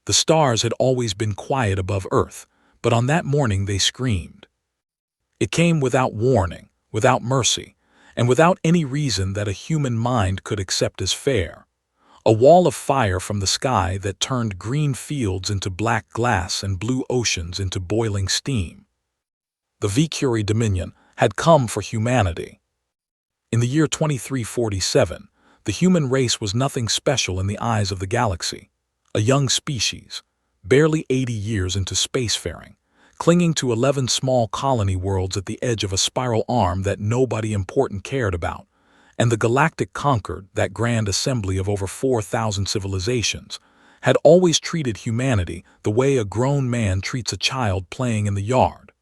The stars had always been quiet above Earth, but on that morning they screamed. It came without warning, without mercy, and without any reason that a human mind could accept as fair. A wall of fire from the sky that turned green fields into black glass and blue oceans into boiling steam. The Vicuri Dominion had come for humanity. In the year 2347, the human race was nothing special in the eyes of the galaxy. A young species, barely 80 years into spacefaring, clinging to 11 small colony worlds at the edge of a spiral arm that nobody important cared about, and the galactic conquered, that grand assembly of over 4,000 civilizations, had always treated humanity the way a grown man treats a child playing in the yard,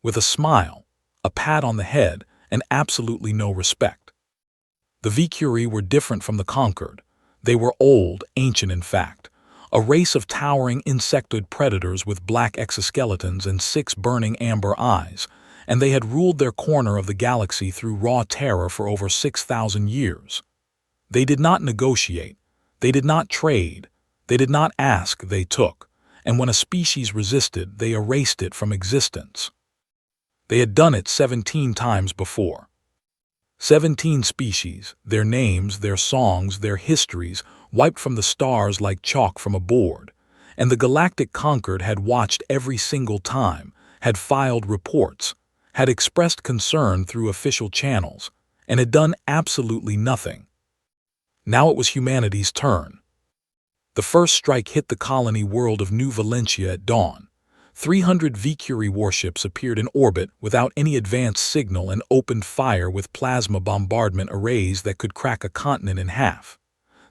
with a smile, a pat on the head, and absolutely no respect. The Vicuri were different from the conquered. They were old, ancient in fact, a race of towering insectoid predators with black exoskeletons and 6 burning amber eyes, and they had ruled their corner of the galaxy through raw terror for over 6,000 years. They did not negotiate, they did not trade, they did not ask, they took, and when a species resisted, they erased it from existence. They had done it 17 times before. 17 species, their names, their songs, their histories, wiped from the stars like chalk from a board, and the galactic conquered had watched every single time, had filed reports, had expressed concern through official channels, and had done absolutely nothing. Now it was humanity's turn. The first strike hit the colony world of New Valentia at dawn. 300 Vicuri warships appeared in orbit without any advanced signal and opened fire with plasma bombardment arrays that could crack a continent in half.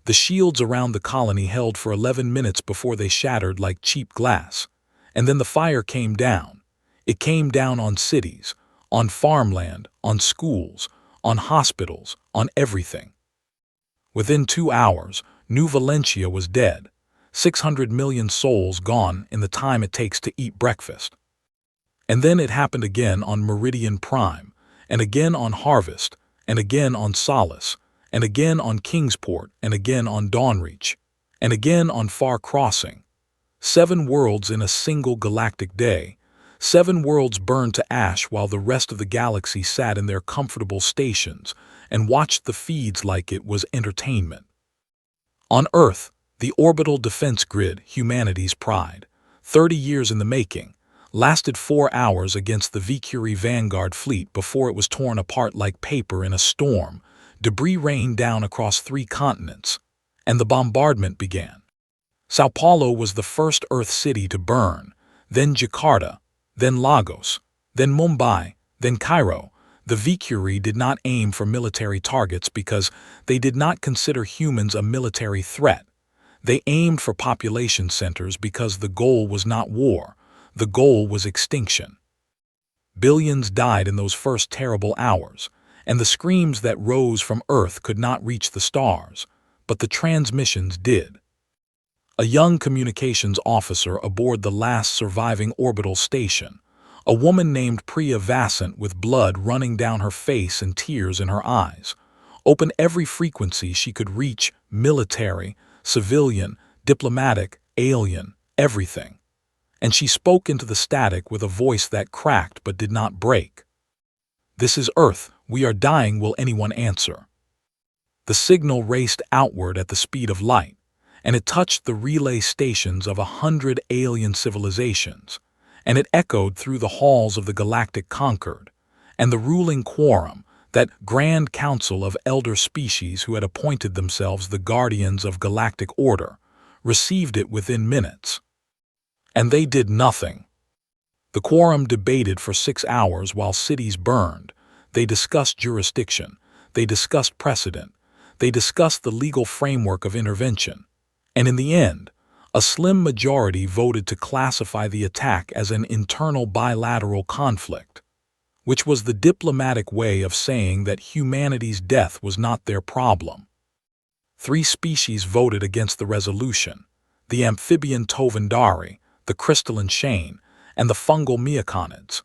The shields around the colony held for 11 minutes before they shattered like cheap glass. And then the fire came down. It came down on cities, on farmland, on schools, on hospitals, on everything. Within 2 hours, New Valentia was dead. 600 million souls gone in the time it takes to eat breakfast. And then it happened again on Meridian Prime, and again on Harvest, and again on Solace, and again on Kingsport, and again on Dawnreach, and again on Far Crossing. 7 worlds in a single galactic day. 7 worlds burned to ash while the rest of the galaxy sat in their comfortable stations and watched the feeds like it was entertainment. On Earth, the orbital defense grid, humanity's pride, 30 years in the making, lasted 4 hours against the Vicuri Vanguard fleet before it was torn apart like paper in a storm. Debris rained down across 3 continents, and the bombardment began. Sao Paulo was the first Earth city to burn, then Jakarta, then Lagos, then Mumbai, then Cairo. The Vicuri did not aim for military targets because they did not consider humans a military threat. They aimed for population centers because the goal was not war, the goal was extinction. Billions died in those first terrible hours, and the screams that rose from Earth could not reach the stars, but the transmissions did. A young communications officer aboard the last surviving orbital station, a woman named Priya Vasant with blood running down her face and tears in her eyes, opened every frequency she could reach, military, civilian, diplomatic, alien, everything. And she spoke into the static with a voice that cracked but did not break. "This is Earth, we are dying, will anyone answer?" The signal raced outward at the speed of light, and it touched the relay stations of 100 alien civilizations, and it echoed through the halls of the galactic conquered, and the ruling quorum, that grand council of elder species who had appointed themselves the guardians of galactic order, received it within minutes. And they did nothing. The quorum debated for 6 hours while cities burned. They discussed jurisdiction. They discussed precedent. They discussed the legal framework of intervention. And in the end, a slim majority voted to classify the attack as an internal bilateral conflict, which was the diplomatic way of saying that humanity's death was not their problem. 3 species voted against the resolution: the amphibian Tovandari, the crystalline Shane, and the fungal Miaconids.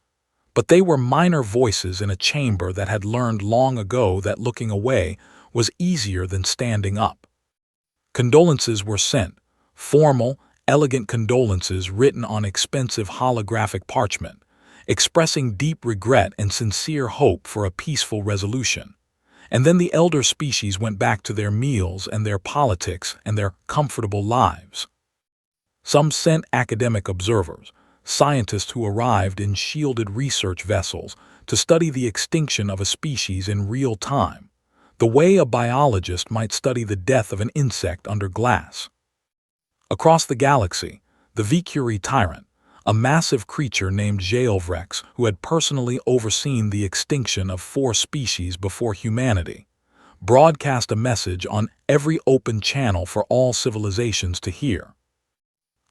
But they were minor voices in a chamber that had learned long ago that looking away was easier than standing up. Condolences were sent, formal, elegant condolences written on expensive holographic parchment, expressing deep regret and sincere hope for a peaceful resolution. And then the elder species went back to their meals and their politics and their comfortable lives. Some sent academic observers, scientists who arrived in shielded research vessels to study the extinction of a species in real time, the way a biologist might study the death of an insect under glass. Across the galaxy, the Vicuri tyrant, a massive creature named Jailvrex who had personally overseen the extinction of 4 species before humanity, broadcast a message on every open channel for all civilizations to hear.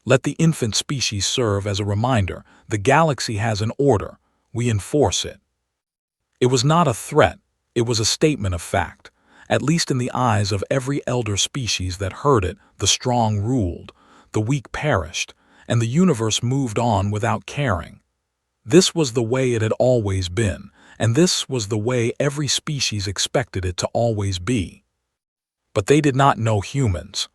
Let the infant species serve as a reminder: the galaxy has an order, we enforce it. It was not a threat, it was a statement of fact. At least in the eyes of every elder species that heard it, the strong ruled, the weak perished, and the universe moved on without caring. This was the way it had always been, and this was the way every species expected it to always be. But they did not know humans.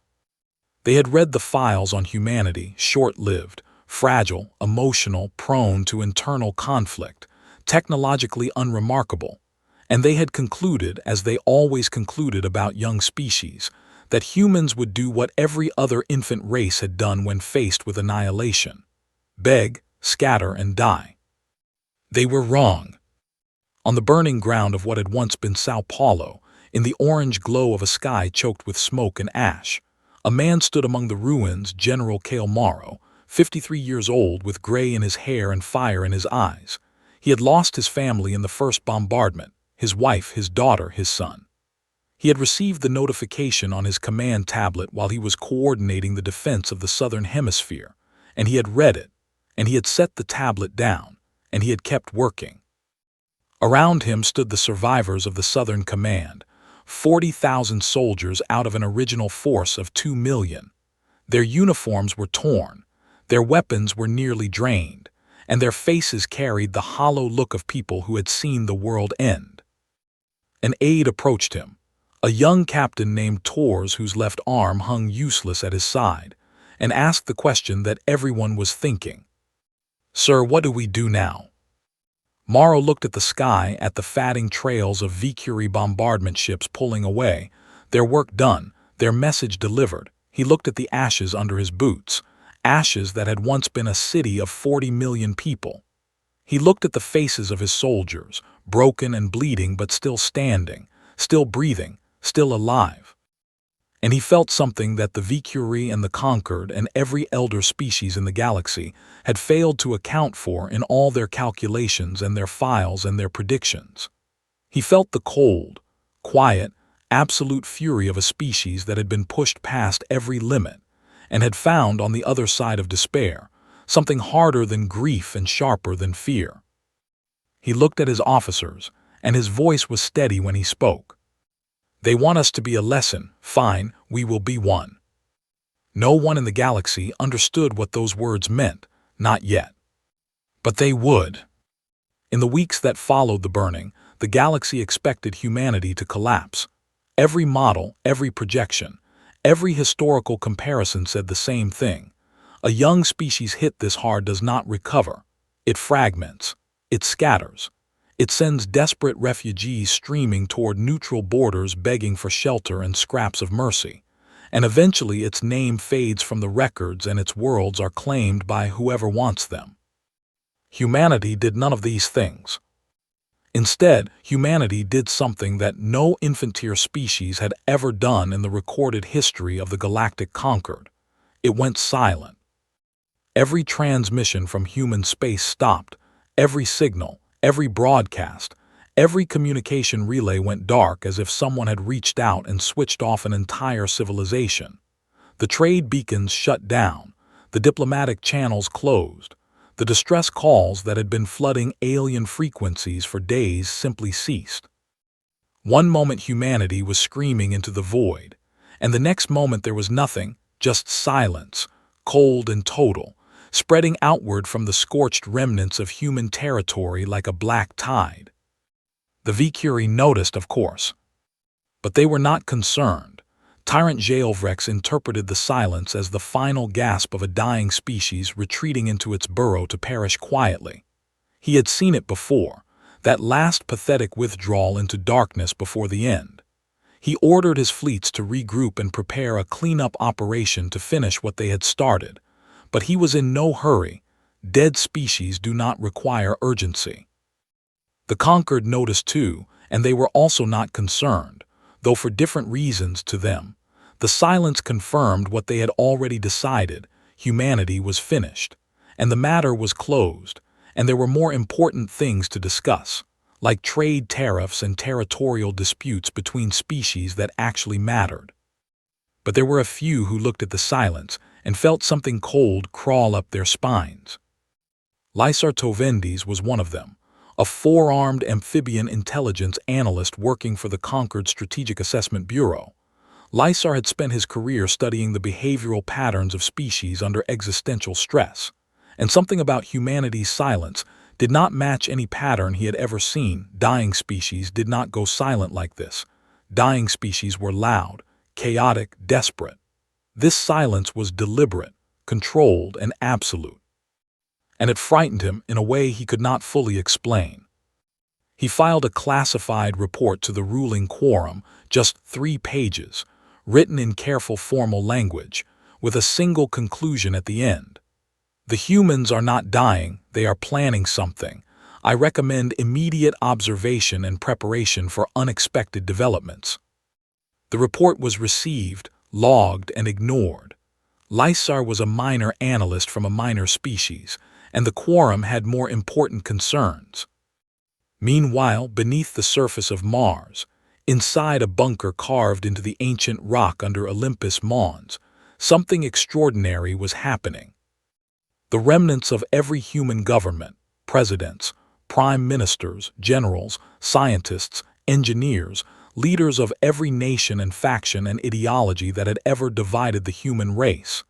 They had read the files on humanity: short-lived, fragile, emotional, prone to internal conflict, technologically unremarkable, and they had concluded, as they always concluded about young species, that humans would do what every other infant race had done when faced with annihilation: beg, scatter, and die. They were wrong. On the burning ground of what had once been Sao Paulo, in the orange glow of a sky choked with smoke and ash, a man stood among the ruins: General Cale Morrow, 53 years old, with gray in his hair and fire in his eyes. He had lost his family in the first bombardment: his wife, his daughter, his son. He had received the notification on his command tablet while he was coordinating the defense of the Southern Hemisphere, and he had read it, and he had set the tablet down, and he had kept working. Around him stood the survivors of the Southern Command, 40,000 soldiers out of an original force of 2 million. Their uniforms were torn, their weapons were nearly drained, and their faces carried the hollow look of people who had seen the world end. An aide approached him, a young captain named Tors whose left arm hung useless at his side, and asked the question that everyone was thinking. "Sir, what do we do now?" Morrow looked at the sky, at the fatting trails of Vicuri bombardment ships pulling away, their work done, their message delivered. He looked at the ashes under his boots, ashes that had once been a city of 40 million people. He looked at the faces of his soldiers, broken and bleeding but still standing, still breathing, still alive. And he felt something that the Vicuri and the Conquered and every elder species in the galaxy had failed to account for in all their calculations and their files and their predictions. He felt the cold, quiet, absolute fury of a species that had been pushed past every limit and had found on the other side of despair something harder than grief and sharper than fear. He looked at his officers, and his voice was steady when he spoke. "They want us to be a lesson. Fine, we will be one." No one in the galaxy understood what those words meant, not yet. But they would. In the weeks that followed the burning, the galaxy expected humanity to collapse. Every model, every projection, every historical comparison said the same thing. A young species hit this hard does not recover. It fragments. It scatters. It sends desperate refugees streaming toward neutral borders begging for shelter and scraps of mercy. And eventually its name fades from the records and its worlds are claimed by whoever wants them. Humanity did none of these things. Instead, humanity did something that no infantile species had ever done in the recorded history of the Galactic Conquered. It went silent. Every transmission from human space stopped, every signal, every broadcast, every communication relay went dark as if someone had reached out and switched off an entire civilization. The trade beacons shut down, the diplomatic channels closed, the distress calls that had been flooding alien frequencies for days simply ceased. One moment humanity was screaming into the void, and the next moment there was nothing, just silence, cold and total, spreading outward from the scorched remnants of human territory like a black tide. The Vicuri noticed, of course. But they were not concerned. Tyrant Jailvrex interpreted the silence as the final gasp of a dying species retreating into its burrow to perish quietly. He had seen it before, that last pathetic withdrawal into darkness before the end. He ordered his fleets to regroup and prepare a cleanup operation to finish what they had started, but he was in no hurry. Dead species do not require urgency. The conquered noticed too, and they were also not concerned, though for different reasons to them. The silence confirmed what they had already decided: humanity was finished, and the matter was closed, and there were more important things to discuss, like trade tariffs and territorial disputes between species that actually mattered. But there were a few who looked at the silence and felt something cold crawl up their spines. Lysar Tovendes was one of them, a four-armed amphibian intelligence analyst working for the conquered Strategic Assessment Bureau. Lysar had spent his career studying the behavioral patterns of species under existential stress, and something about humanity's silence did not match any pattern he had ever seen. Dying species did not go silent like this. Dying species were loud, chaotic, desperate. This silence was deliberate, controlled, and absolute. And it frightened him in a way he could not fully explain. He filed a classified report to the ruling quorum, just 3 pages, written in careful formal language, with a single conclusion at the end. The humans are not dying, they are planning something. I recommend immediate observation and preparation for unexpected developments. The report was received, logged, and ignored. Lysar was a minor analyst from a minor species, and the quorum had more important concerns. Meanwhile, beneath the surface of Mars, inside a bunker carved into the ancient rock under Olympus Mons, something extraordinary was happening. The remnants of every human government, presidents, prime ministers, generals, scientists, engineers, leaders of every nation and faction and ideology that had ever divided the human race,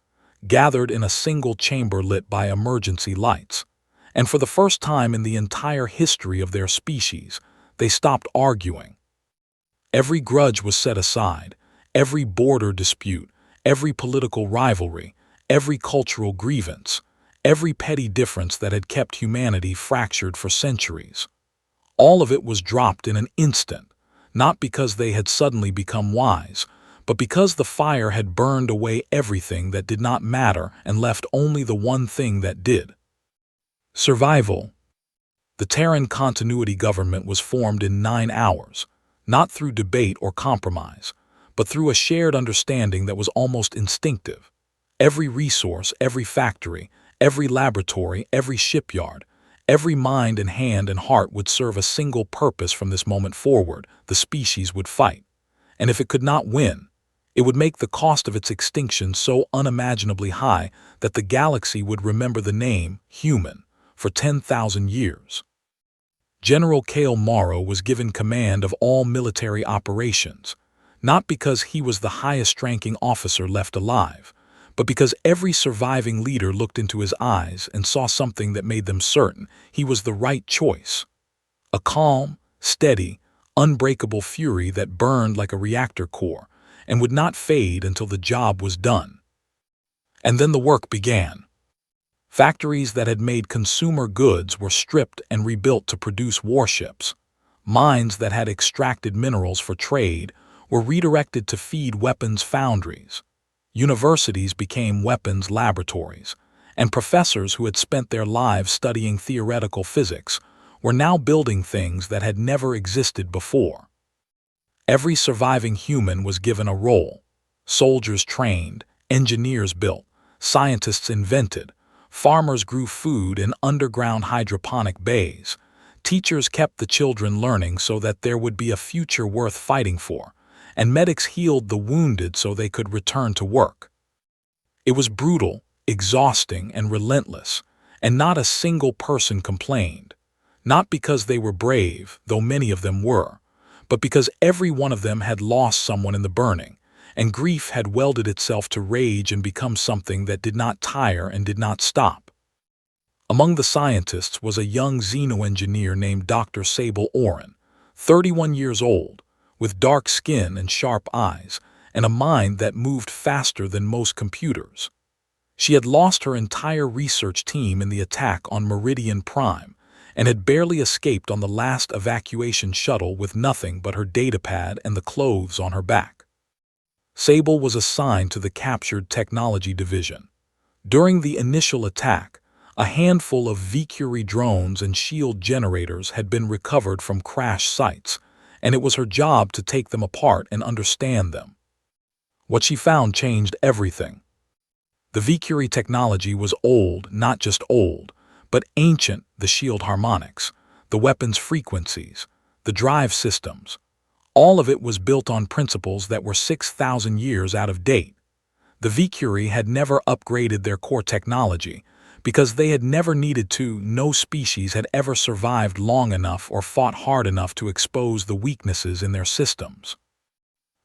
gathered in a single chamber lit by emergency lights. And for the first time in the entire history of their species, they stopped arguing. Every grudge was set aside, every border dispute, every political rivalry, every cultural grievance, every petty difference that had kept humanity fractured for centuries. All of it was dropped in an instant, not because they had suddenly become wise, but because the fire had burned away everything that did not matter and left only the one thing that did. Survival. The Terran Continuity Government was formed in 9 hours, not through debate or compromise, but through a shared understanding that was almost instinctive. Every resource, every factory, every laboratory, every shipyard, every mind and hand and heart would serve a single purpose from this moment forward: the species would fight. And if it could not win, it would make the cost of its extinction so unimaginably high that the galaxy would remember the name human for 10,000 years. General Kale Morrow was given command of all military operations, not because he was the highest-ranking officer left alive, but because every surviving leader looked into his eyes and saw something that made them certain he was the right choice. A calm, steady, unbreakable fury that burned like a reactor core and would not fade until the job was done. And then the work began. Factories that had made consumer goods were stripped and rebuilt to produce warships. Mines that had extracted minerals for trade were redirected to feed weapons foundries. Universities became weapons laboratories, and professors who had spent their lives studying theoretical physics were now building things that had never existed before. Every surviving human was given a role. Soldiers trained, engineers built, scientists invented, farmers grew food in underground hydroponic bays, teachers kept the children learning so that there would be a future worth fighting for, and medics healed the wounded so they could return to work. It was brutal, exhausting, and relentless, and not a single person complained. Not because they were brave, though many of them were, but because every one of them had lost someone in the burning, and grief had welded itself to rage and become something that did not tire and did not stop. Among the scientists was a young xenoengineer named Dr. Sable Oren, 31 years old, with dark skin and sharp eyes, and a mind that moved faster than most computers. She had lost her entire research team in the attack on Meridian Prime and had barely escaped on the last evacuation shuttle with nothing but her datapad and the clothes on her back. Sable was assigned to the captured technology division. During the initial attack, a handful of Valkyrie drones and shield generators had been recovered from crash sites, and it was her job to take them apart and understand them. What she found changed everything. The Valkyrie technology was old, not just old, but ancient. The shield harmonics, the weapons frequencies, the drive systems. All of it was built on principles that were 6,000 years out of date. The Valkyrie had never upgraded their core technology because they had never needed to. No species had ever survived long enough or fought hard enough to expose the weaknesses in their systems.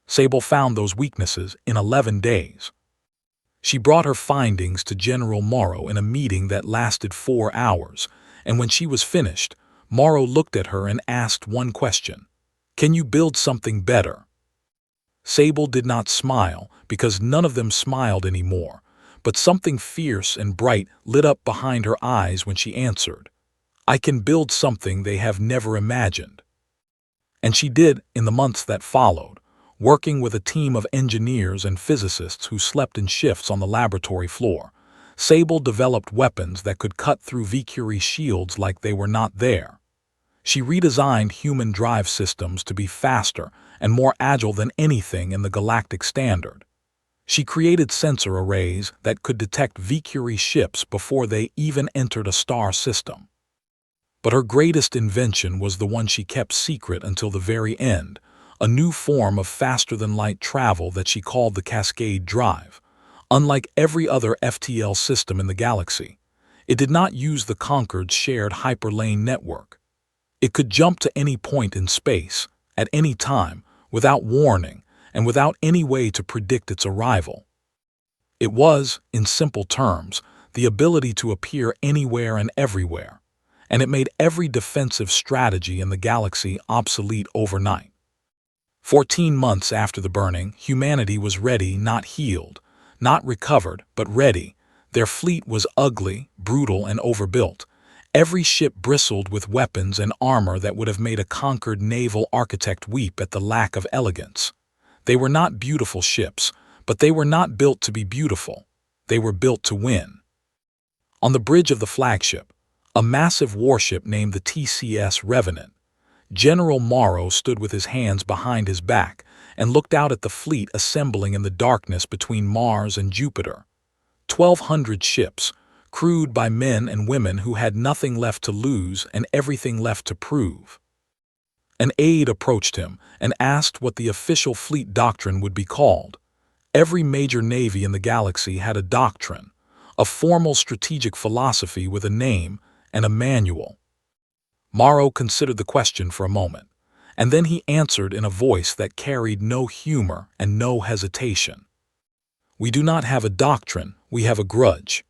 Sable found those weaknesses in 11 days. She brought her findings to General Morrow in a meeting that lasted 4 hours, and when she was finished, Morrow looked at her and asked one question: "Can you build something better?" Sable did not smile, because none of them smiled anymore, but something fierce and bright lit up behind her eyes when she answered, "I can build something they have never imagined." And she did in the months that followed, working with a team of engineers and physicists who slept in shifts on the laboratory floor. Sable developed weapons that could cut through Valkyrie shields like they were not there. She redesigned human drive systems to be faster and more agile than anything in the galactic standard. She created sensor arrays that could detect Valkyrie ships before they even entered a star system. But her greatest invention was the one she kept secret until the very end, a new form of faster-than-light travel that she called the Cascade Drive. Unlike every other FTL system in the galaxy, it did not use the Concord's shared hyperlane network. It could jump to any point in space, at any time, without warning, and without any way to predict its arrival. It was, in simple terms, the ability to appear anywhere and everywhere, and it made every defensive strategy in the galaxy obsolete overnight. 14 months after the burning, humanity was ready, not healed, not recovered, but ready. Their fleet was ugly, brutal, and overbuilt. Every ship bristled with weapons and armor that would have made a conquered naval architect weep at the lack of elegance. They were not beautiful ships, but they were not built to be beautiful. They were built to win. On the bridge of the flagship, a massive warship named the TCS Revenant, General Morrow stood with his hands behind his back and looked out at the fleet assembling in the darkness between Mars and Jupiter. 1,200 ships, crewed by men and women who had nothing left to lose and everything left to prove. An aide approached him and asked what the official fleet doctrine would be called. Every major navy in the galaxy had a doctrine, a formal strategic philosophy with a name and a manual. Morrow considered the question for a moment, and then he answered in a voice that carried no humor and no hesitation. "We do not have a doctrine, we have a grudge."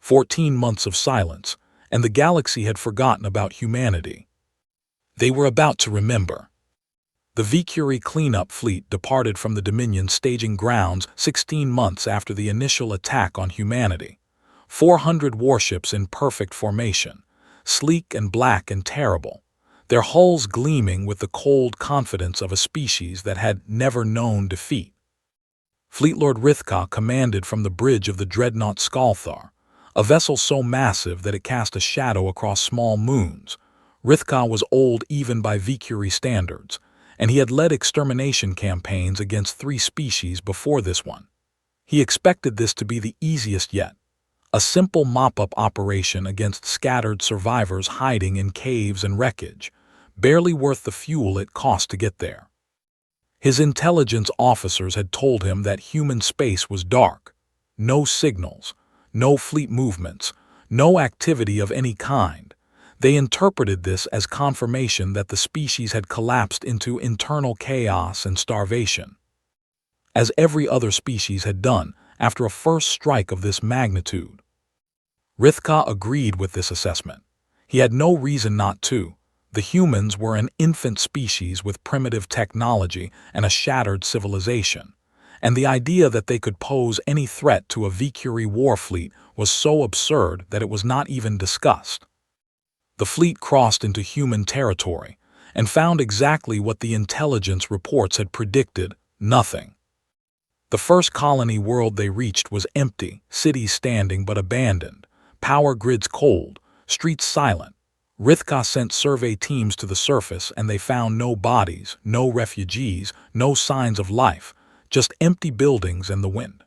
14 months of silence, and the galaxy had forgotten about humanity. They were about to remember. The Valkyrie cleanup fleet departed from the Dominion staging grounds 16 months after the initial attack on humanity. 400 warships in perfect formation, sleek and black and terrible, their hulls gleaming with the cold confidence of a species that had never known defeat. Fleet Lord Rithka commanded from the bridge of the dreadnought Skalthar, a vessel so massive that it cast a shadow across small moons. Rithka was old even by Valkyrie standards, and he had led extermination campaigns against 3 species before this one. He expected this to be the easiest yet. A simple mop-up operation against scattered survivors hiding in caves and wreckage, barely worth the fuel it cost to get there. His intelligence officers had told him that human space was dark. No signals, no fleet movements, no activity of any kind. They interpreted this as confirmation that the species had collapsed into internal chaos and starvation, as every other species had done after a first strike of this magnitude. Rithka agreed with this assessment. He had no reason not to. The humans were an infant species with primitive technology and a shattered civilization, and the idea that they could pose any threat to a HFY war fleet was so absurd that it was not even discussed. The fleet crossed into human territory and found exactly what the intelligence reports had predicted: nothing. The first colony world they reached was empty, cities standing but abandoned, power grids cold, streets silent. Rithka sent survey teams to the surface and they found no bodies, no refugees, no signs of life, just empty buildings and the wind.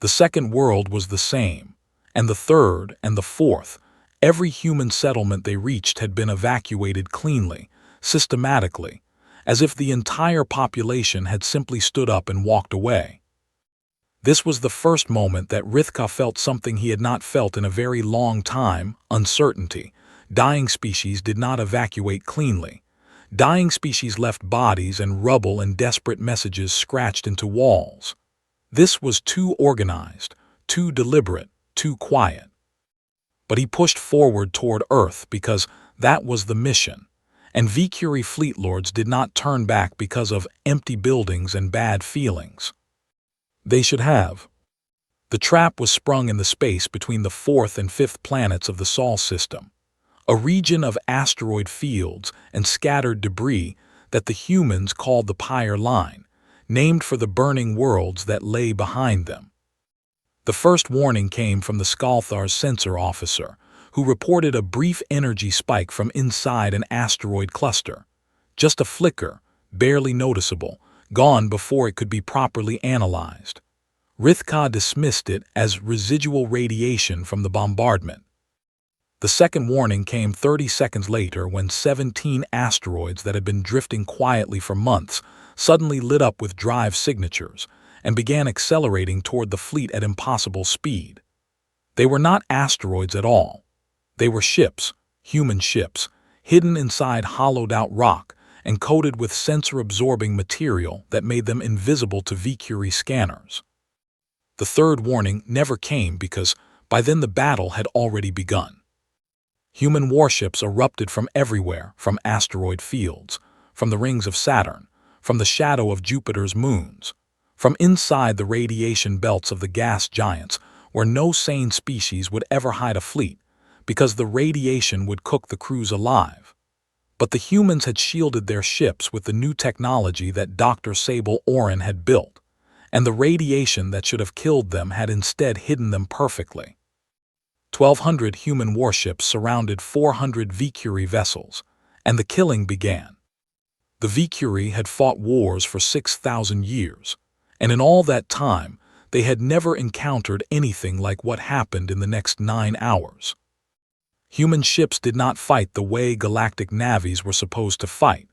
The second world was the same, and the third and the fourth. Every human settlement they reached had been evacuated cleanly, systematically, as if the entire population had simply stood up and walked away. This was the first moment that Rithka felt something he had not felt in a very long time: uncertainty. Dying species did not evacuate cleanly. Dying species left bodies and rubble and desperate messages scratched into walls. This was too organized, too deliberate, too quiet. But he pushed forward toward Earth because that was the mission, and HFY fleet lords did not turn back because of empty buildings and bad feelings. They should have. The trap was sprung in the space between the fourth and fifth planets of the Sol system, a region of asteroid fields and scattered debris that the humans called the Pyre Line, named for the burning worlds that lay behind them. The first warning came from the Skalthar's sensor officer, who reported a brief energy spike from inside an asteroid cluster. Just a flicker, barely noticeable, gone before it could be properly analyzed. Rithka dismissed it as residual radiation from the bombardment. The second warning came 30 seconds later when 17 asteroids that had been drifting quietly for months suddenly lit up with drive signatures and began accelerating toward the fleet at impossible speed. They were not asteroids at all. They were ships, human ships, hidden inside hollowed-out rock and coated with sensor-absorbing material that made them invisible to HFY scanners. The third warning never came because by then the battle had already begun. Human warships erupted from everywhere, from asteroid fields, from the rings of Saturn, from the shadow of Jupiter's moons, from inside the radiation belts of the gas giants where no sane species would ever hide a fleet, because the radiation would cook the crews alive. But the humans had shielded their ships with the new technology that Dr. Sable Oren had built, and the radiation that should have killed them had instead hidden them perfectly. 1,200 human warships surrounded 400 HFY vessels, and the killing began. The HFY had fought wars for 6,000 years, and in all that time, they had never encountered anything like what happened in the next 9 hours. Human ships did not fight the way galactic navies were supposed to fight.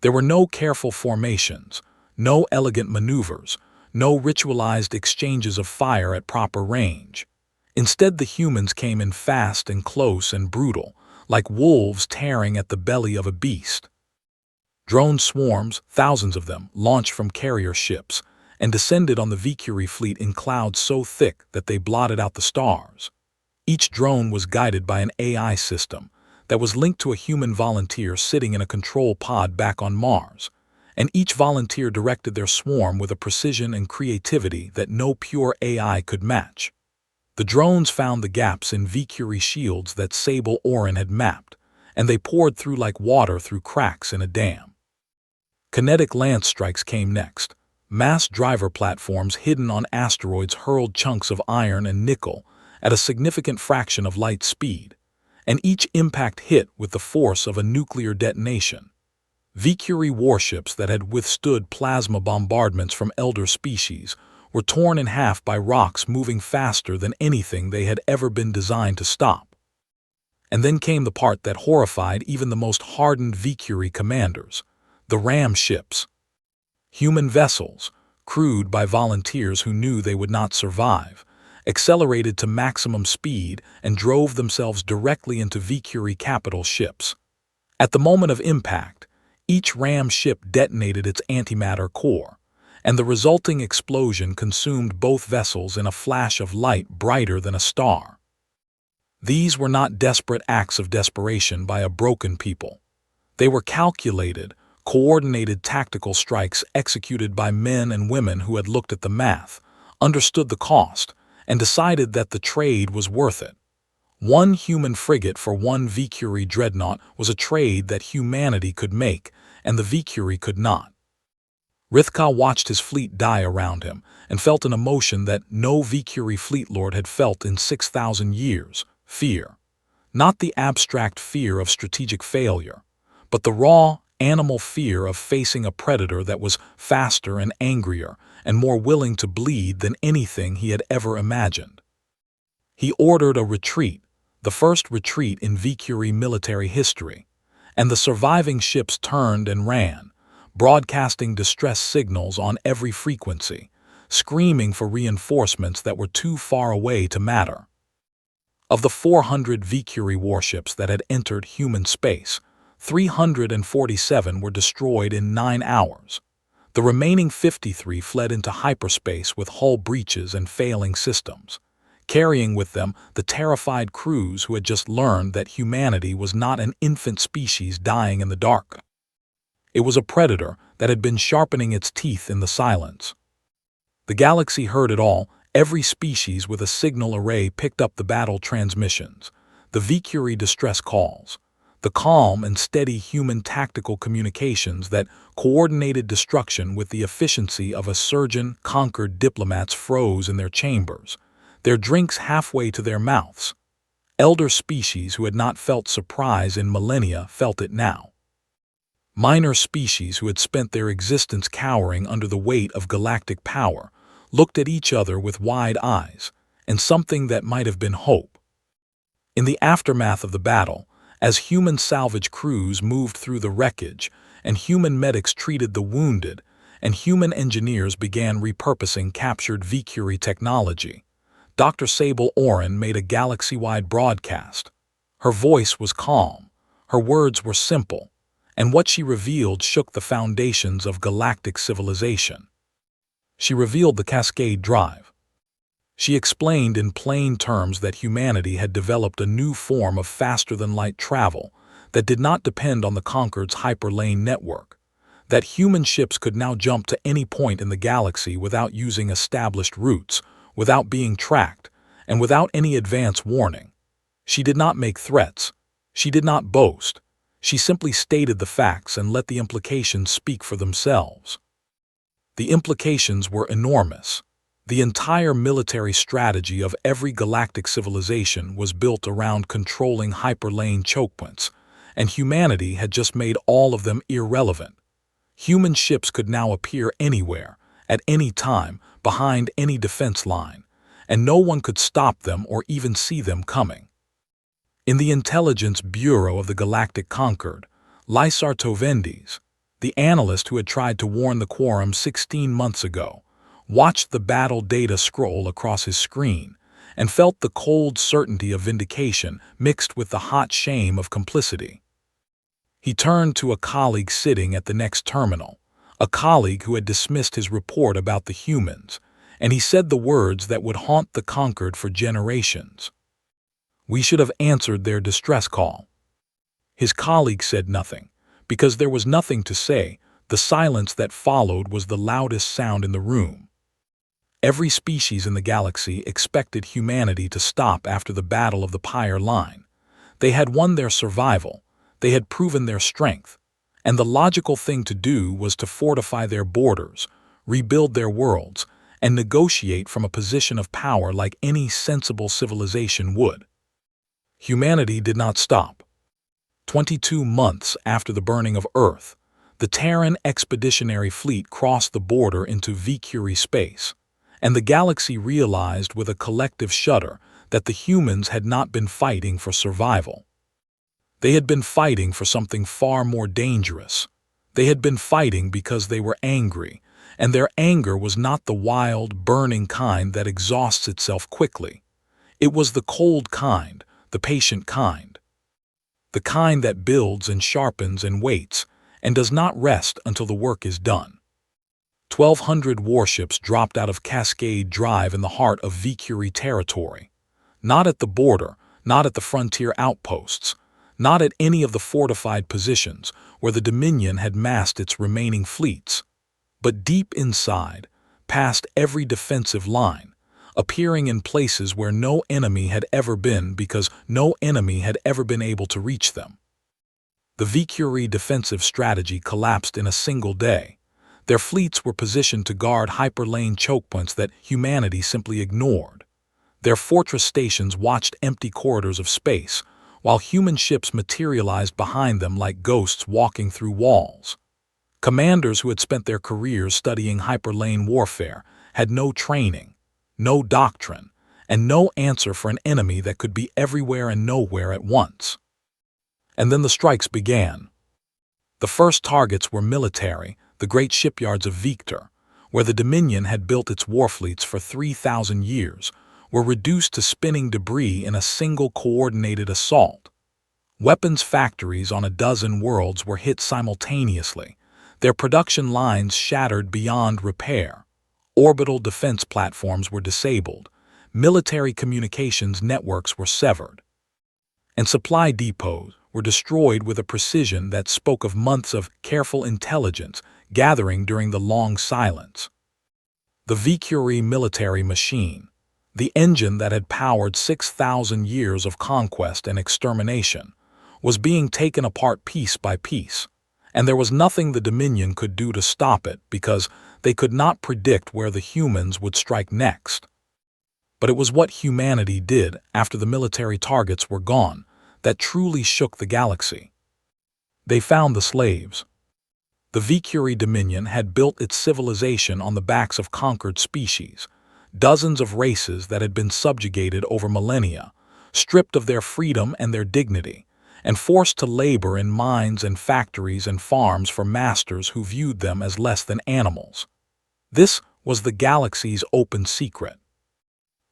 There were no careful formations, no elegant maneuvers, no ritualized exchanges of fire at proper range. Instead, the humans came in fast and close and brutal, like wolves tearing at the belly of a beast. Drone swarms, thousands of them, launched from carrier ships and descended on the HFY fleet in clouds so thick that they blotted out the stars. Each drone was guided by an AI system that was linked to a human volunteer sitting in a control pod back on Mars, and each volunteer directed their swarm with a precision and creativity that no pure AI could match. The drones found the gaps in HFY shields that Sable Oren had mapped, and they poured through like water through cracks in a dam. Kinetic lance strikes came next. Mass driver platforms hidden on asteroids hurled chunks of iron and nickel at a significant fraction of light speed, and each impact hit with the force of a nuclear detonation. HFY warships that had withstood plasma bombardments from elder species were torn in half by rocks moving faster than anything they had ever been designed to stop. And then came the part that horrified even the most hardened HFY commanders: the ram ships. Human vessels, crewed by volunteers who knew they would not survive, accelerated to maximum speed and drove themselves directly into HFY capital ships. At the moment of impact, each ram ship detonated its antimatter core, and the resulting explosion consumed both vessels in a flash of light brighter than a star. These were not desperate acts of desperation by a broken people. They were calculated, coordinated tactical strikes executed by men and women who had looked at the math, understood the cost, and decided that the trade was worth it. One human frigate for one V-Curie dreadnought was a trade that humanity could make, and the V-Curie could not. Rithka watched his fleet die around him and felt an emotion that no V-Curie fleet lord had felt in 6,000 years: fear. Not the abstract fear of strategic failure, but the raw, animal fear of facing a predator that was faster and angrier and more willing to bleed than anything he had ever imagined. He ordered a retreat, the first retreat in V-Curie military history, and the surviving ships turned and ran, broadcasting distress signals on every frequency, screaming for reinforcements that were too far away to matter. Of the 400 V-Curie warships that had entered human space, 347 were destroyed in 9 hours. The remaining 53 fled into hyperspace with hull breaches and failing systems, carrying with them the terrified crews who had just learned that humanity was not an infant species dying in the dark. It was a predator that had been sharpening its teeth in the silence. The galaxy heard it all. Every species with a signal array picked up the battle transmissions, the V-Curie distress calls, the calm and steady human tactical communications that coordinated destruction with the efficiency of a surgeon. Conquered diplomats froze in their chambers, their drinks halfway to their mouths. Elder species who had not felt surprise in millennia felt it now. Minor species who had spent their existence cowering under the weight of galactic power looked at each other with wide eyes, and something that might have been hope. In the aftermath of the battle, as human salvage crews moved through the wreckage, and human medics treated the wounded, and human engineers began repurposing captured V-Curie technology, Dr. Sable Oren made a galaxy-wide broadcast. Her voice was calm, her words were simple, and what she revealed shook the foundations of galactic civilization. She revealed the Cascade Drive. She explained in plain terms that humanity had developed a new form of faster-than-light travel that did not depend on the Concorde's hyperlane network, that human ships could now jump to any point in the galaxy without using established routes, without being tracked, and without any advance warning. She did not make threats. She did not boast. She simply stated the facts and let the implications speak for themselves. The implications were enormous. The entire military strategy of every galactic civilization was built around controlling hyperlane chokepoints, and humanity had just made all of them irrelevant. Human ships could now appear anywhere, at any time, behind any defense line, and no one could stop them or even see them coming. In the Intelligence Bureau of the Galactic Concorde, Lysar Tovendes, the analyst who had tried to warn the Quorum 16 months ago, watched the battle data scroll across his screen and felt the cold certainty of vindication mixed with the hot shame of complicity. He turned to a colleague sitting at the next terminal, a colleague who had dismissed his report about the humans, and he said the words that would haunt the Concorde for generations. "We should have answered their distress call." His colleague said nothing, because there was nothing to say. The silence that followed was the loudest sound in the room. Every species in the galaxy expected humanity to stop after the Battle of the Pyre Line. They had won their survival, they had proven their strength, and the logical thing to do was to fortify their borders, rebuild their worlds, and negotiate from a position of power like any sensible civilization would. Humanity did not stop. 22 months after the burning of Earth, the Terran Expeditionary Fleet crossed the border into V-Curie space, and the galaxy realized with a collective shudder that the humans had not been fighting for survival. They had been fighting for something far more dangerous. They had been fighting because they were angry, and their anger was not the wild, burning kind that exhausts itself quickly. It was the cold kind, the patient kind. The kind that builds and sharpens and waits, and does not rest until the work is done. 1,200 warships dropped out of Cascade Drive in the heart of V-Curie territory. Not at the border, not at the frontier outposts, not at any of the fortified positions where the Dominion had massed its remaining fleets, but deep inside, past every defensive line, appearing in places where no enemy had ever been because no enemy had ever been able to reach them. The Vicuri defensive strategy collapsed in a single day. Their fleets were positioned to guard hyperlane chokepoints that humanity simply ignored. Their fortress stations watched empty corridors of space, while human ships materialized behind them like ghosts walking through walls. Commanders who had spent their careers studying hyperlane warfare had no training, no doctrine, and no answer for an enemy that could be everywhere and nowhere at once. And then the strikes began. The first targets were military, the great shipyards of Victor, where the Dominion had built its warfleets for 3,000 years, were reduced to spinning debris in a single coordinated assault. Weapons factories on a dozen worlds were hit simultaneously, their production lines shattered beyond repair. Orbital defense platforms were disabled, military communications networks were severed, and supply depots were destroyed with a precision that spoke of months of careful intelligence gathering during the long silence. The Vicuri military machine, the engine that had powered 6,000 years of conquest and extermination, was being taken apart piece by piece, and there was nothing the Dominion could do to stop it because they could not predict where the humans would strike next. But it was what humanity did after the military targets were gone that truly shook the galaxy. They found the slaves. The Vicuri Dominion had built its civilization on the backs of conquered species, dozens of races that had been subjugated over millennia, stripped of their freedom and their dignity, and forced to labor in mines and factories and farms for masters who viewed them as less than animals. This was the galaxy's open secret.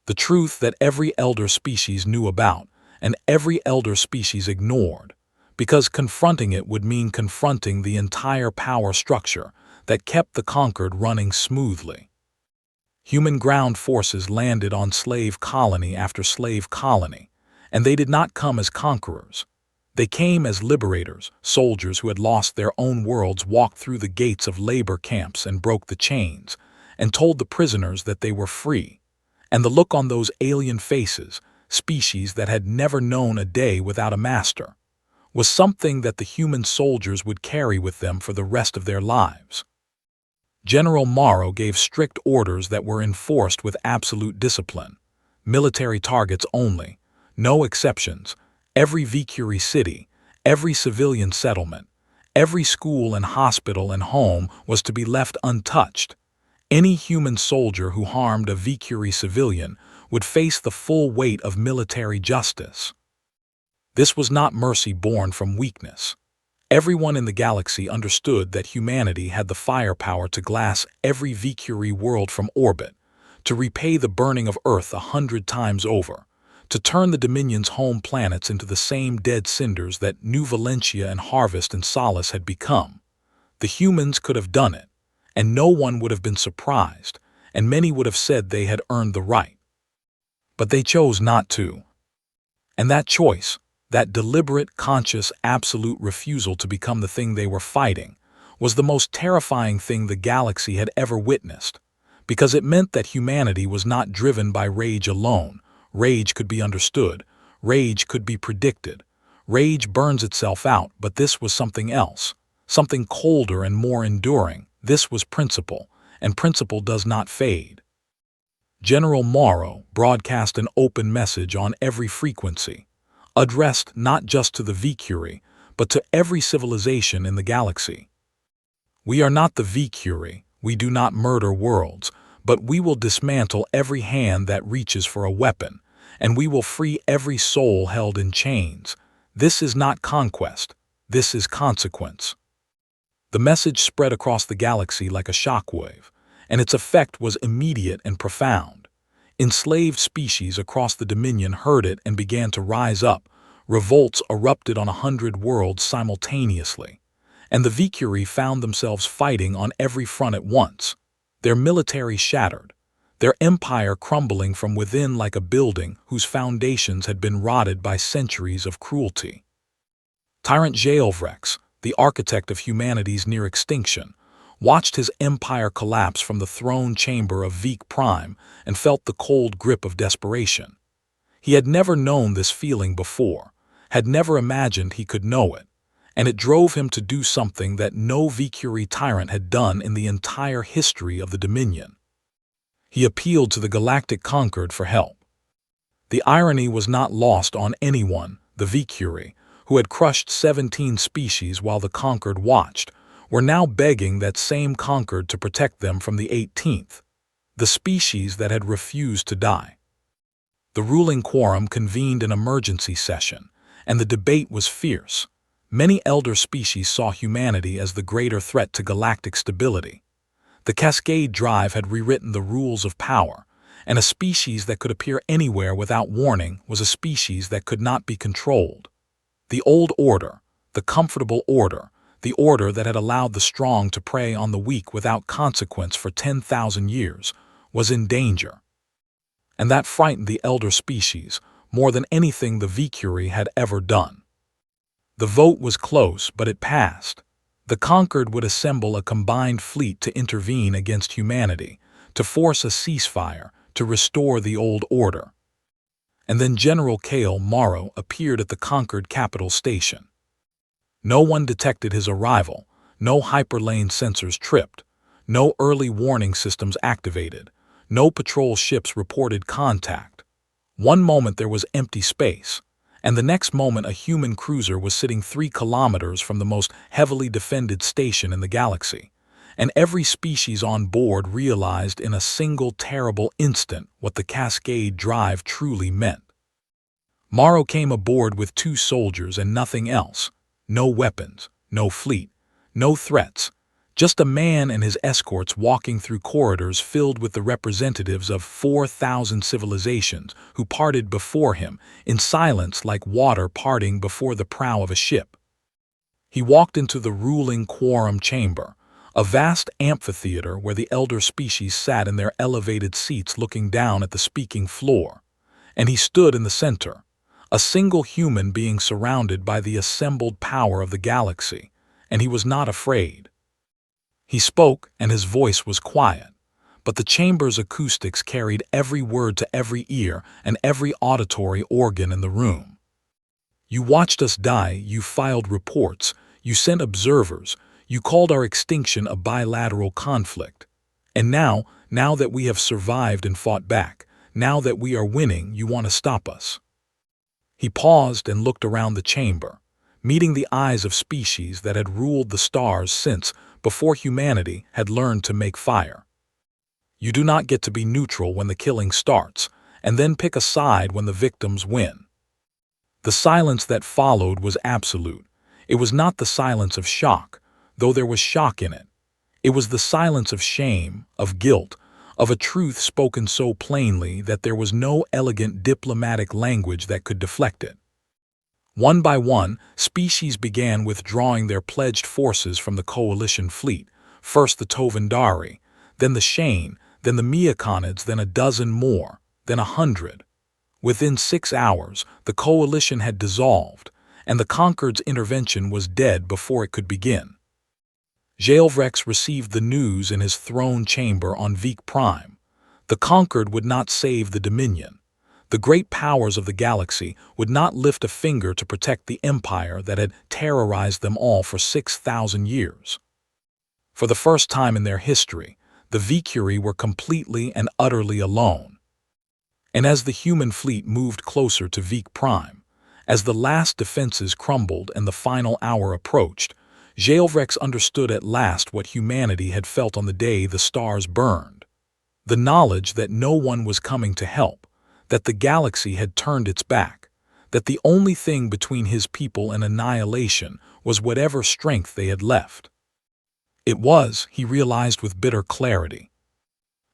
The truth that every elder species knew about, and every elder species ignored, because confronting it would mean confronting the entire power structure that kept the conquered running smoothly. Human ground forces landed on slave colony after slave colony, and they did not come as conquerors. They came as liberators. Soldiers who had lost their own worlds walked through the gates of labor camps and broke the chains, and told the prisoners that they were free. And the look on those alien faces, species that had never known a day without a master, was something that the human soldiers would carry with them for the rest of their lives. General Morrow gave strict orders that were enforced with absolute discipline. Military targets only, no exceptions. Every Vicuri city, every civilian settlement, every school and hospital and home was to be left untouched. Any human soldier who harmed a Vicuri civilian would face the full weight of military justice. This was not mercy born from weakness. Everyone in the galaxy understood that humanity had the firepower to glass every Vicuri world from orbit, to repay the burning of Earth 100 times over, to turn the Dominion's home planets into the same dead cinders that New Valentia and Harvest and Solace had become. The humans could have done it, and no one would have been surprised, and many would have said they had earned the right. But they chose not to. And that choice, that deliberate, conscious, absolute refusal to become the thing they were fighting, was the most terrifying thing the galaxy had ever witnessed, because it meant that humanity was not driven by rage alone. Rage could be understood. Rage could be predicted. Rage burns itself out, but this was something else, something colder and more enduring. This was principle, and principle does not fade. General Morrow broadcast an open message on every frequency, addressed not just to the Vicuri, but to every civilization in the galaxy. We are not the Vicuri, we do not murder worlds, but we will dismantle every hand that reaches for a weapon, and we will free every soul held in chains. This is not conquest, this is consequence. The message spread across the galaxy like a shockwave, and its effect was immediate and profound. Enslaved species across the Dominion heard it and began to rise up. Revolts erupted on 100 worlds simultaneously, and the Vicuri found themselves fighting on every front at once. Their military shattered, their empire crumbling from within like a building whose foundations had been rotted by centuries of cruelty. Tyrant Jaelvrex, the architect of humanity's near extinction, watched his empire collapse from the throne chamber of Veek Prime and felt the cold grip of desperation. He had never known this feeling before, had never imagined he could know it, and it drove him to do something that no Vekuri tyrant had done in the entire history of the Dominion. He appealed to the Galactic Conquered for help. The irony was not lost on anyone. The Vekuri, who had crushed 17 species while the Conquered watched, were now begging that same Conquered to protect them from the 18th, the species that had refused to die. The ruling quorum convened an emergency session, and the debate was fierce. Many elder species saw humanity as the greater threat to galactic stability. The Cascade Drive had rewritten the rules of power, and a species that could appear anywhere without warning was a species that could not be controlled. The old order, the comfortable order, the order that had allowed the strong to prey on the weak without consequence for 10,000 years, was in danger. And that frightened the elder species more than anything the Vekuri had ever done. The vote was close, but it passed. The Conquered would assemble a combined fleet to intervene against humanity, to force a ceasefire, to restore the old order. And then General Kale Morrow appeared at the Conquered capital station. No one detected his arrival, no hyperlane sensors tripped, no early warning systems activated, no patrol ships reported contact. One moment there was empty space, and the next moment a human cruiser was sitting 3 kilometers from the most heavily defended station in the galaxy, and every species on board realized in a single terrible instant what the Cascade Drive truly meant. Morrow came aboard with 2 soldiers and nothing else. No weapons, no fleet, no threats, just a man and his escorts walking through corridors filled with the representatives of 4,000 civilizations who parted before him in silence like water parting before the prow of a ship. He walked into the ruling quorum chamber, a vast amphitheater where the elder species sat in their elevated seats looking down at the speaking floor, and he stood in the center, a single human being surrounded by the assembled power of the galaxy, and he was not afraid. He spoke, and his voice was quiet, but the chamber's acoustics carried every word to every ear and every auditory organ in the room. You watched us die, you filed reports, you sent observers, you called our extinction a bilateral conflict. And now that we have survived and fought back, now that we are winning, you want to stop us. He paused and looked around the chamber, meeting the eyes of species that had ruled the stars since before humanity had learned to make fire. You do not get to be neutral when the killing starts, and then pick a side when the victims win. The silence that followed was absolute. It was not the silence of shock, though there was shock in it. It was the silence of shame, of guilt, of a truth spoken so plainly that there was no elegant diplomatic language that could deflect it. One by one, species began withdrawing their pledged forces from the coalition fleet, first the Tovandari, then the Shane, then the Miaconids, then a dozen more, then 100. Within 6 hours, the coalition had dissolved, and the Conquered's intervention was dead before it could begin. Jaelvrex received the news in his throne chamber on Veek Prime. The Conquered would not save the Dominion. The great powers of the galaxy would not lift a finger to protect the empire that had terrorized them all for 6,000 years. For the first time in their history, the Vekuri were completely and utterly alone. And as the human fleet moved closer to Veek Prime, as the last defenses crumbled and the final hour approached, Jaelvrex understood at last what humanity had felt on the day the stars burned. The knowledge that no one was coming to help, that the galaxy had turned its back, that the only thing between his people and annihilation was whatever strength they had left. It was, he realized with bitter clarity,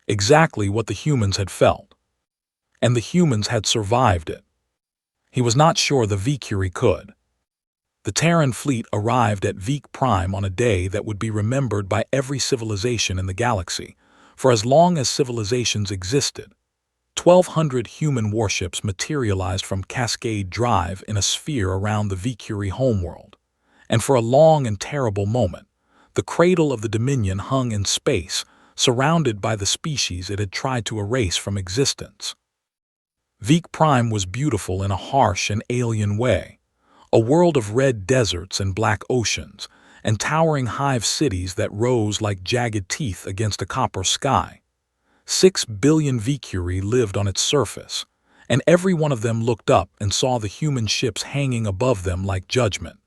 exactly what the humans had felt. And the humans had survived it. He was not sure the Vekuri could. The Terran fleet arrived at Veek Prime on a day that would be remembered by every civilization in the galaxy, for as long as civilizations existed. 1,200 human warships materialized from Cascade Drive in a sphere around the Vekuri homeworld. And for a long and terrible moment, the cradle of the Dominion hung in space, surrounded by the species it had tried to erase from existence. Veek Prime was beautiful in a harsh and alien way, a world of red deserts and black oceans, and towering hive cities that rose like jagged teeth against a copper sky. 6 billion Vicuri lived on its surface, and every one of them looked up and saw the human ships hanging above them like judgment.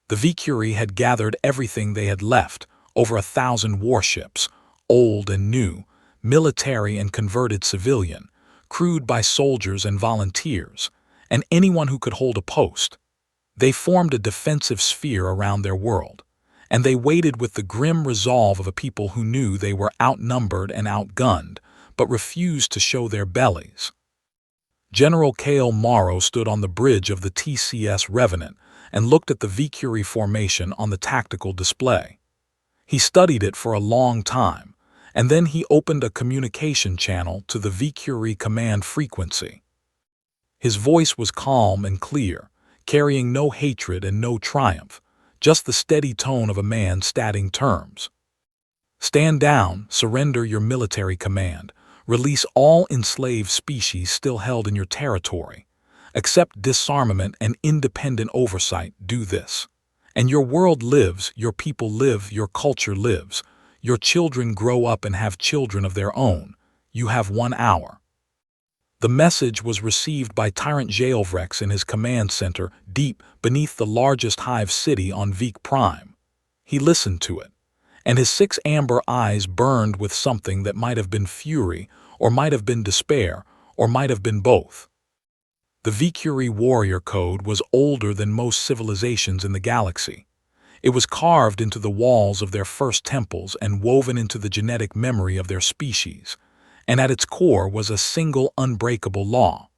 The Vicuri had gathered everything they had left, over 1,000 warships, old and new, military and converted civilian, crewed by soldiers and volunteers, and anyone who could hold a post. They formed a defensive sphere around their world, and they waited with the grim resolve of a people who knew they were outnumbered and outgunned, but refused to show their bellies. General Kale Morrow stood on the bridge of the TCS Revenant and looked at the Vicuri formation on the tactical display. He studied it for a long time, and then he opened a communication channel to the Vicuri command frequency. His voice was calm and clear, carrying no hatred and no triumph, just the steady tone of a man stating terms. Stand down, surrender your military command, release all enslaved species still held in your territory, accept disarmament and independent oversight, do this. And your world lives, your people live, your culture lives, your children grow up and have children of their own. You have 1 hour. The message was received by Tyrant Jailvrex in his command center deep beneath the largest hive city on Veek Prime. He listened to it, and his 6 amber eyes burned with something that might have been fury, or might have been despair, or might have been both. The Vicuri warrior code was older than most civilizations in the galaxy. It was carved into the walls of their first temples and woven into the genetic memory of their species, and at its core was a single unbreakable law.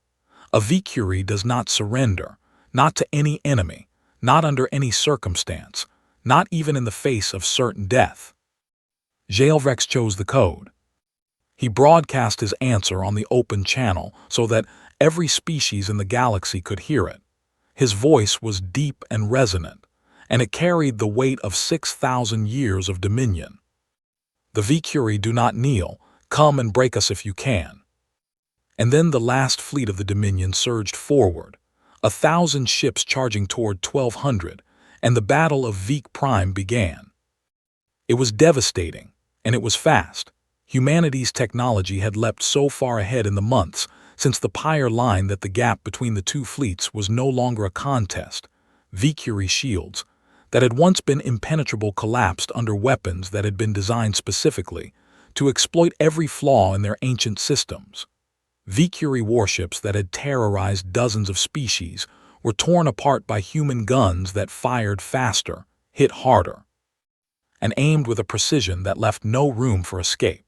A Vicuri does not surrender, not to any enemy, not under any circumstance, not even in the face of certain death. Jailvrex chose the code. He broadcast his answer on the open channel so that every species in the galaxy could hear it. His voice was deep and resonant, and it carried the weight of 6,000 years of dominion. The Vicuri do not kneel, come and break us if you can. And then the last fleet of the Dominion surged forward, 1,000 ships charging toward 1,200, and the Battle of Veek Prime began. It was devastating, and it was fast. Humanity's technology had leapt so far ahead in the months since the Pyre line that the gap between the two fleets was no longer a contest. Vicuri shields, that had once been impenetrable, collapsed under weapons that had been designed specifically to exploit every flaw in their ancient systems. Vicuri warships that had terrorized dozens of species were torn apart by human guns that fired faster, hit harder, and aimed with a precision that left no room for escape.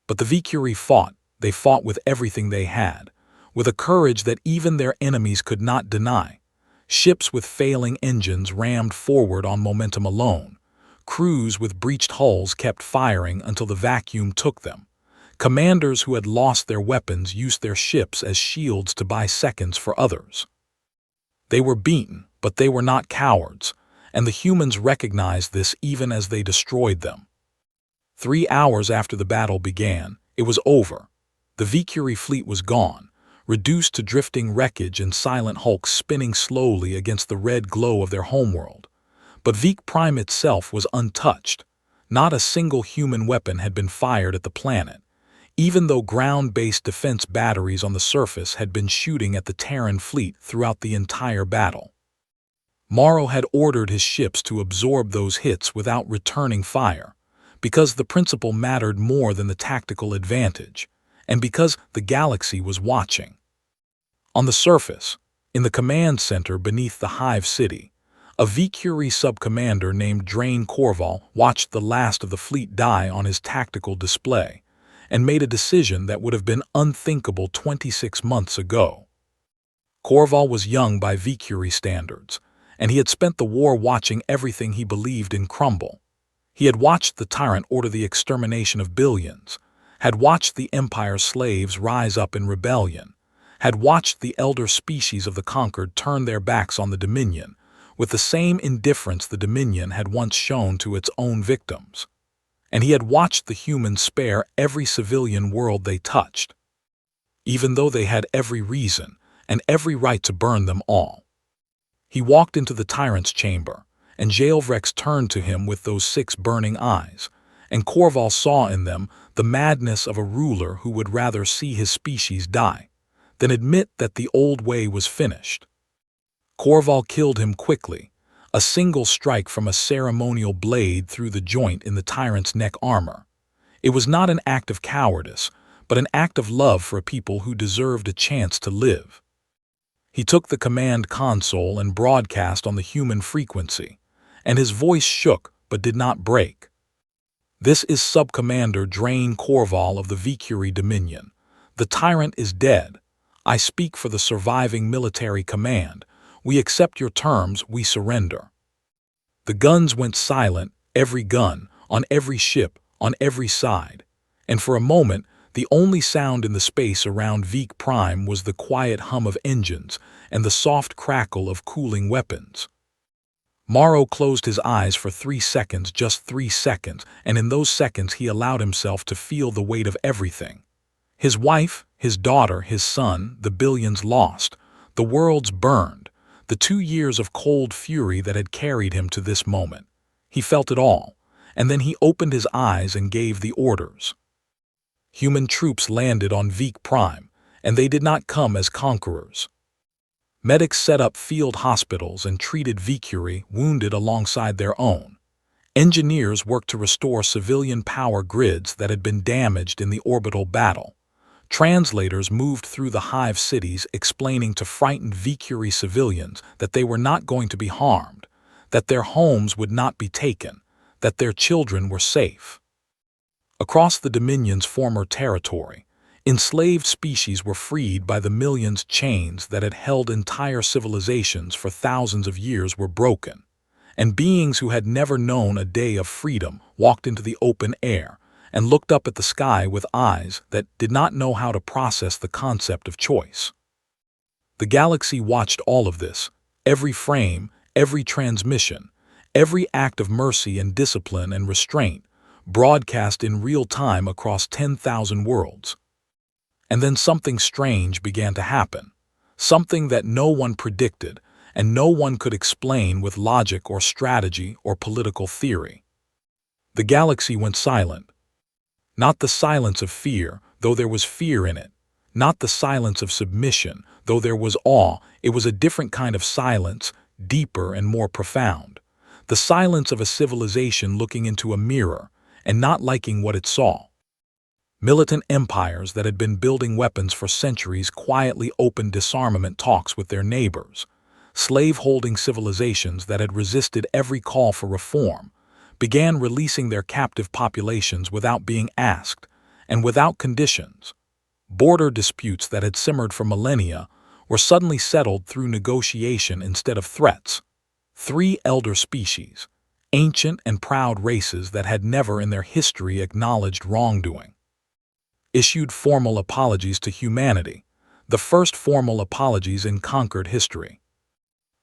But the Vicuri fought. They fought with everything they had, with a courage that even their enemies could not deny. Ships with failing engines rammed forward on momentum alone. Crews with breached hulls kept firing until the vacuum took them. Commanders who had lost their weapons used their ships as shields to buy seconds for others. They were beaten, but they were not cowards, and the humans recognized this even as they destroyed them. 3 hours after the battle began, it was over. The Vicuri fleet was gone, reduced to drifting wreckage and silent hulks spinning slowly against the red glow of their homeworld. But Veek Prime itself was untouched. Not a single human weapon had been fired at the planet, even though ground-based defense batteries on the surface had been shooting at the Terran fleet throughout the entire battle. Morrow had ordered his ships to absorb those hits without returning fire, because the principle mattered more than the tactical advantage, and because the galaxy was watching. On the surface, in the command center beneath the Hive City, a Vicuri sub-commander named Drain Corval watched the last of the fleet die on his tactical display and made a decision that would have been unthinkable 26 months ago. Corval was young by Vicuri standards, and he had spent the war watching everything he believed in crumble. He had watched the tyrant order the extermination of billions, had watched the Empire's slaves rise up in rebellion, had watched the elder species of the conquered turn their backs on the Dominion, with the same indifference the Dominion had once shown to its own victims. And he had watched the humans spare every civilian world they touched, even though they had every reason and every right to burn them all. He walked into the tyrant's chamber, and Jailvrex turned to him with those 6 burning eyes, and Corval saw in them the madness of a ruler who would rather see his species die than admit that the old way was finished. Corval killed him quickly, a single strike from a ceremonial blade through the joint in the tyrant's neck armor. It was not an act of cowardice, but an act of love for a people who deserved a chance to live. He took the command console and broadcast on the human frequency, and his voice shook but did not break. "This is Subcommander Drain Corval of the Vicuri Dominion. The tyrant is dead. I speak for the surviving military command. We accept your terms, we surrender." The guns went silent, every gun, on every ship, on every side, and for a moment the only sound in the space around Vic Prime was the quiet hum of engines and the soft crackle of cooling weapons. Morrow closed his eyes for 3 seconds, just 3 seconds, and in those seconds he allowed himself to feel the weight of everything. His wife, his daughter, his son, the billions lost, the worlds burned, the 2 years of cold fury that had carried him to this moment. He felt it all, and then he opened his eyes and gave the orders. Human troops landed on Vic Prime, and they did not come as conquerors. Medics set up field hospitals and treated Vicuri wounded alongside their own. Engineers worked to restore civilian power grids that had been damaged in the orbital battle. Translators moved through the hive cities explaining to frightened Vicuri civilians that they were not going to be harmed, that their homes would not be taken, that their children were safe. Across the Dominion's former territory, enslaved species were freed by the millions. Chains that had held entire civilizations for thousands of years were broken, and beings who had never known a day of freedom walked into the open air and looked up at the sky with eyes that did not know how to process the concept of choice. The galaxy watched all of this, every frame, every transmission, every act of mercy and discipline and restraint, broadcast in real time across 10,000 worlds. And then something strange began to happen, something that no one predicted and no one could explain with logic or strategy or political theory. The galaxy went silent. Not the silence of fear, though there was fear in it. Not the silence of submission, though there was awe. It was a different kind of silence, deeper and more profound. The silence of a civilization looking into a mirror and not liking what it saw. Militant empires that had been building weapons for centuries quietly opened disarmament talks with their neighbors. Slave-holding civilizations that had resisted every call for reform began releasing their captive populations without being asked and without conditions. Border disputes that had simmered for millennia were suddenly settled through negotiation instead of threats. 3 elder species, ancient and proud races that had never in their history acknowledged wrongdoing, issued formal apologies to humanity, the first formal apologies in conquered history.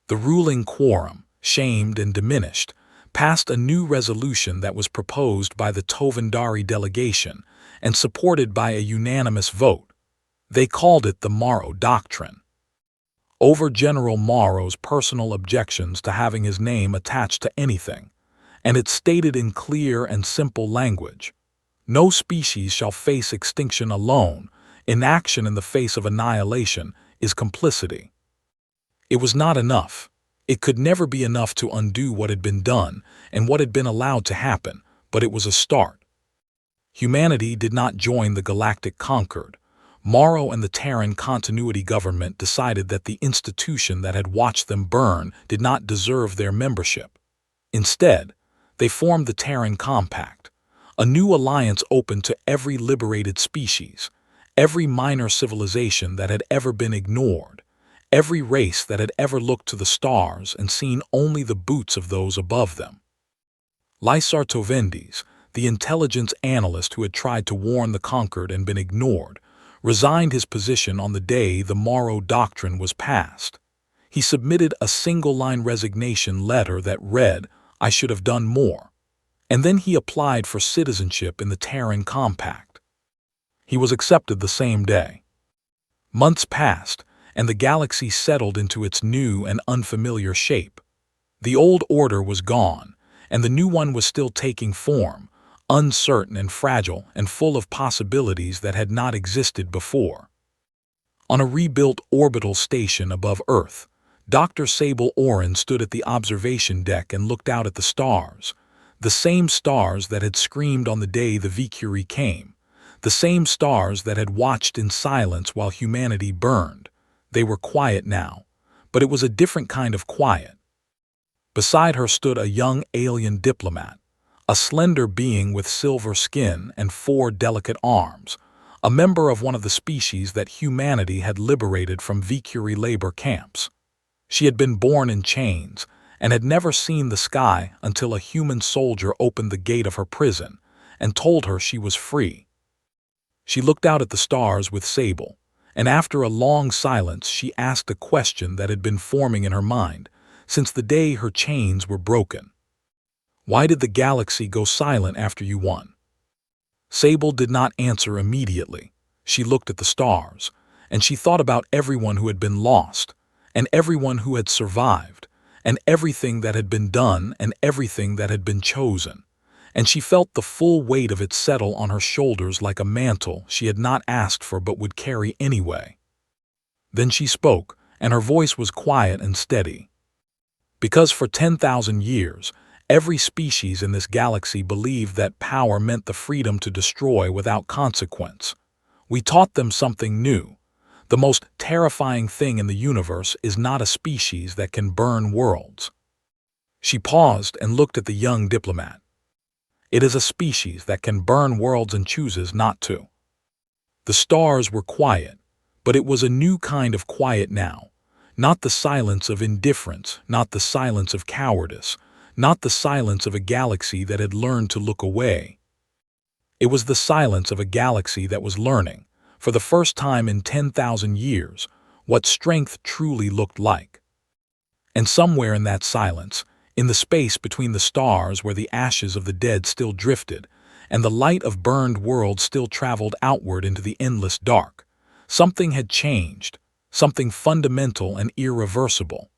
The ruling quorum, shamed and diminished, passed a new resolution that was proposed by the Tovandari delegation and supported by a unanimous vote. They called it the Morrow Doctrine. Over General Morrow's personal objections to having his name attached to anything, and it stated in clear and simple language, "No species shall face extinction alone. Inaction in the face of annihilation is complicity." It was not enough. It could never be enough to undo what had been done and what had been allowed to happen, but it was a start. Humanity did not join the Galactic Concord. Morrow and the Terran Continuity Government decided that the institution that had watched them burn did not deserve their membership. Instead, they formed the Terran Compact, a new alliance open to every liberated species, every minor civilization that had ever been ignored, every race that had ever looked to the stars and seen only the boots of those above them. Lysar Tovendis, the intelligence analyst who had tried to warn the conquered and been ignored, resigned his position on the day the Morrow Doctrine was passed. He submitted a single-line resignation letter that read, "I should have done more." And then he applied for citizenship in the Terran Compact. He was accepted the same day. Months passed, and the galaxy settled into its new and unfamiliar shape. The old order was gone, and the new one was still taking form, uncertain and fragile and full of possibilities that had not existed before. On a rebuilt orbital station above Earth, Dr. Sable Oren stood at the observation deck and looked out at the stars, the same stars that had screamed on the day the Vicuri came, the same stars that had watched in silence while humanity burned. They were quiet now, but it was a different kind of quiet. Beside her stood a young alien diplomat, a slender being with silver skin and 4 delicate arms, a member of one of the species that humanity had liberated from Vicuri labor camps. She had been born in chains and had never seen the sky until a human soldier opened the gate of her prison and told her she was free. She looked out at the stars with Sable, and after a long silence she asked a question that had been forming in her mind since the day her chains were broken. Why did the galaxy go silent after you won? Sable did not answer immediately. She looked at the stars, and she thought about everyone who had been lost, and everyone who had survived, and everything that had been done and everything that had been chosen. And she felt the full weight of it settle on her shoulders like a mantle she had not asked for but would carry anyway. Then she spoke, and her voice was quiet and steady. Because for 10,000 years, every species in this galaxy believed that power meant the freedom to destroy without consequence. We taught them something new. The most terrifying thing in the universe is not a species that can burn worlds. She paused and looked at the young diplomat. It is a species that can burn worlds and chooses not to. The stars were quiet, but it was a new kind of quiet now. Not the silence of indifference, not the silence of cowardice, not the silence of a galaxy that had learned to look away. It was the silence of a galaxy that was learning, for the first time in 10,000 years, what strength truly looked like. And somewhere in that silence, in the space between the stars where the ashes of the dead still drifted, and the light of burned worlds still traveled outward into the endless dark, something had changed, something fundamental and irreversible.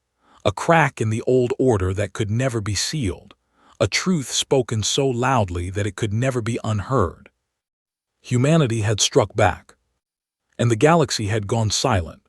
A crack in the old order that could never be sealed, a truth spoken so loudly that it could never be unheard. Humanity had struck back, and the galaxy had gone silent.